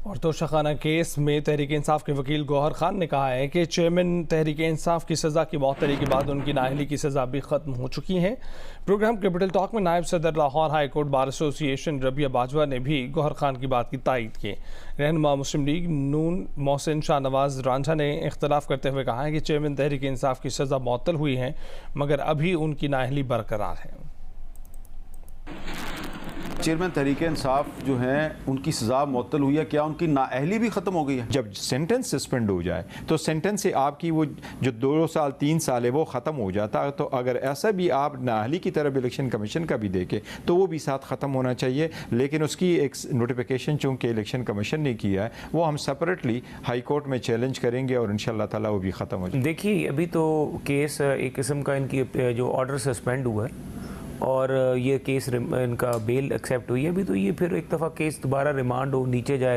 और तोशाखाना केस में तहरीक इंसाफ के वकील गौहर खान ने कहा है कि चेयरमैन तहरीक इंसाफ की सज़ा की मौतरी के बाद उनकी नाअहली की सज़ा भी ख़त्म हो चुकी है। प्रोग्राम कैपिटल टॉक में नायब सदर Lahore high court bar association Rabia Bajwa ने भी गौहर खान की बात की तायीद की। रहनुमा मुस्लिम लीग नून मोहसिन शाहनवाज रांझा ने इख्तलाफ करते हुए कहा है कि चेयरमैन तहरीक इंसाफ की सज़ा मअतल हुई है मगर अभी उनकी नाअहली बरकरार है। चेयरमैन तहरीक इंसाफ जो हैं उनकी सज़ा मअतल हुई है, क्या उनकी नाअहली भी ख़त्म हो गई है? जब सेंटेंस सस्पेंड हो जाए तो सेंटेंस से आपकी वो जो 2 साल 3 साल है वो ख़त्म हो जाता है। तो अगर ऐसा भी आप नाअहली की तरफ इलेक्शन कमीशन का भी देखें तो वो भी साथ ख़त्म होना चाहिए, लेकिन उसकी एक नोटिफिकेशन चूँकि इलेक्शन कमीशन ने किया है वो हम सेपरेटली हाई कोर्ट में चैलेंज करेंगे और इंशाअल्लाह ताला वो भी ख़त्म हो जाए। देखिए, अभी तो केस एक किस्म का इनकी जो ऑर्डर सस्पेंड हुआ है और ये केस इनका बेल एक्सेप्ट हुई है, अभी तो ये फिर एक दफ़ा केस दोबारा रिमांड हो नीचे जाए